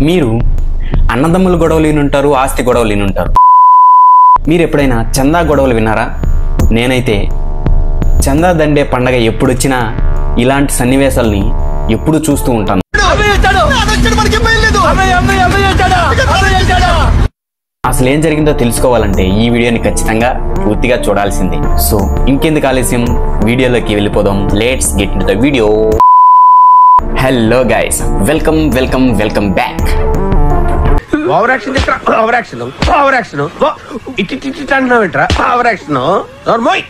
మీరు అన్నదమ్ముల గొడవలు వినుంటారు, ఆస్తి గొడవలు వినుంటారు. మీరు ఎప్పుడైనా చందా గొడవలు విన్నారా? నేనైతే చందా దండే పండగ ఎప్పుడొచ్చినా ఇలాంటి సన్నివేశాలని ఎప్పుడు చూస్తూ ఉంటాను. అసలు ఏం జరిగిందో తెలుసుకోవాలంటే ఈ వీడియోని ఖచ్చితంగా పూర్తిగా చూడాల్సిందే. సో ఇంకెందుకు ఆలస్యం, వీడియోలోకి వెళ్ళిపోదాం. Let's get into the video. Hello guys, welcome welcome welcome back. Over action over action over action it అంటున్నావేంట్రా? ఓవర్ యాక్షన్ నోర్మోయ్.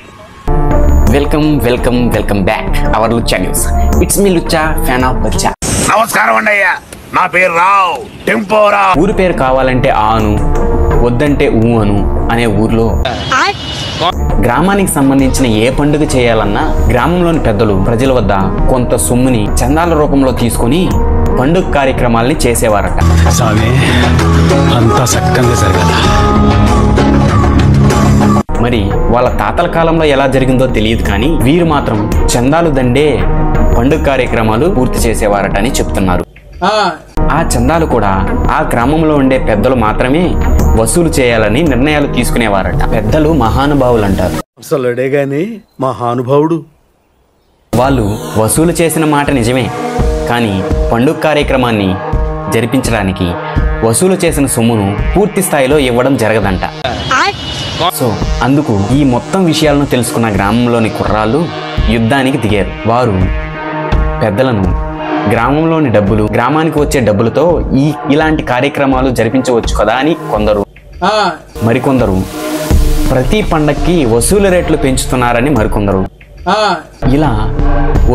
Welcome welcome welcome back our Luchcha news. It's me Luchcha, fan of Bachcha. నమస్కారం అండి అయ్యా, నా పేరు రావ్ టెంపోరా. ఊరి పేరు కావాలంటే ఆను, వద్దంటే ఊ అను అనే ఊర్లో గ్రామానికి సంబంధించిన ఏ పండుగ చేయాలన్నా గ్రామంలోని పెద్దలు ప్రజల వద్ద కొంత సొమ్ముని చందాల రూపంలో తీసుకొని పండుగ కార్యక్రమాల్ని చేసేవారట. మరి వాళ్ళ తాతల కాలంలో ఎలా జరిగిందో తెలియదు, కానీ వీరు మాత్రం చందాలు దండే పండుగ కార్యక్రమాలు పూర్తి చేసేవారట అని చెప్తున్నారు. ఆ చందాలు కూడా ఆ గ్రామంలో ఉండే పెద్దలు మాత్రమే వసూలు చేయాలని నిర్ణయాలు తీసుకునేవారట. పెద్దలు మహానుభావులు అంటారు. అసలుడే గాని మహానుభావుడు. వాళ్ళు వసూలు చేసిన మాట నిజమే, కానీ పండుగ కార్యక్రమాన్ని జరిపించడానికి వసూలు చేసిన సొమ్మును పూర్తి స్థాయిలో ఇవ్వడం జరగదంట. సో అందుకు ఈ మొత్తం విషయాలను తెలుసుకున్న గ్రామంలోని కుర్రాళ్ళు యుద్ధానికి దిగారు. వారు పెద్దలను గ్రామంలోని డబ్బులు, గ్రామానికి వచ్చే డబ్బులతో ఇలాంటి కార్యక్రమాలు జరిపించవచ్చు కదా అని కొందరు, మరికొందరు ప్రతి పండక్కి వసూలు రేట్లు పెంచుతున్నారని మరికొందరు, ఇలా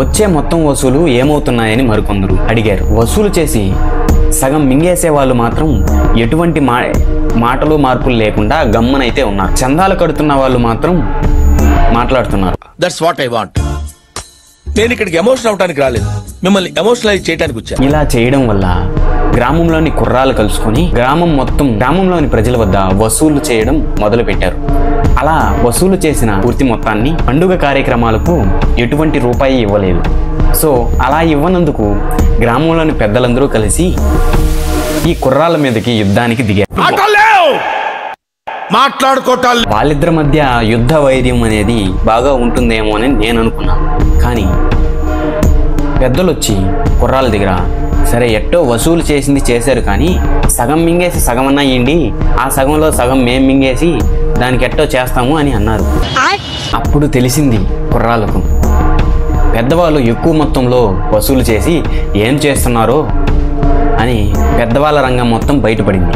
వచ్చే మొత్తం వసూలు ఏమవుతున్నాయని మరికొందరు అడిగారు. వసూలు చేసి సగం మింగేసే వాళ్ళు మాత్రం ఎటువంటి మాటలు మార్పులు లేకుండా గమ్మనైతే ఉన్నారు. చందాలు కడుతున్న వాళ్ళు మాత్రం మాట్లాడుతున్నారు. That's what I want. నేను ఇక్కడికి ఎమోషన్ అవడానికి రాలేదు, మిమ్మల్ని ఎమోషనలైజ్ చేయడానికి వచ్చాను. ఇలా చేయడం వల్ల గ్రామంలోని కుర్రాలు కలుసుకొని గ్రామంలోని ప్రజల వద్ద వసూలు చేయడం మొదలు పెట్టారు. అలా వసూలు చేసిన పూర్తి మొత్తాన్ని పండుగ కార్యక్రమాలకు ఎటువంటి రూపాయి ఇవ్వలేదు. సో అలా ఇవ్వనందుకు గ్రామంలోని పెద్దలందరూ కలిసి ఈ కుర్రాల మీదకి యుద్ధానికి దిగారు. వాళ్ళిద్దరి మధ్య యుద్ధ వైర్యం అనేది బాగా ఉంటుందేమో అని నేను అనుకున్నాను. కానీ పెద్దలు వచ్చి కుర్రాల దగ్గర, సరే ఎట్టో వసూలు చేసింది చేశారు, కానీ సగం మింగేసి సగమన్నా ఇయ్యండి, ఆ సగంలో సగం మేం మింగేసి దానికి ఎట్టో చేస్తాము అని అన్నారు. అప్పుడు తెలిసింది కుర్రాలకు పెద్దవాళ్ళు ఎక్కువ మొత్తంలో వసూలు చేసి ఏం చేస్తున్నారో అని. పెద్దవాళ్ళ రంగం మొత్తం బయటపడింది.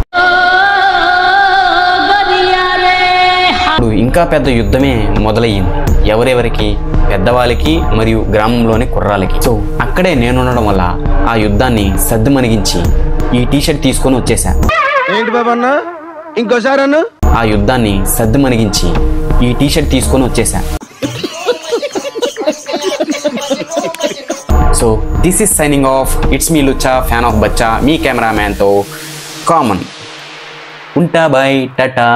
ఇప్పుడు ఇంకా పెద్ద యుద్ధమే మొదలయ్యింది. ఎవరెవరికి? పెద్దవాళ్ళకి మరియు గ్రామంలోని కుర్రాలకి. సో అక్కడే నేనుండడం వల్ల ఆ యుద్ధాన్ని సద్దుమణిగించి ఈ టీషర్ట్ తీసుకొని వచ్చేసా. ఏంటి బాబన్న, ఇంకోసారి అన్న? ఆ యుద్ధాన్ని సద్దుమణిగించి ఈ టీషర్ట్ తీసుకొని వచ్చేసా. So this is signing off. It's me Luchcha, fan of Bachcha, మీ కెమెరామ్యాన్తో కామన్. ఉంటా, బై, టాటా.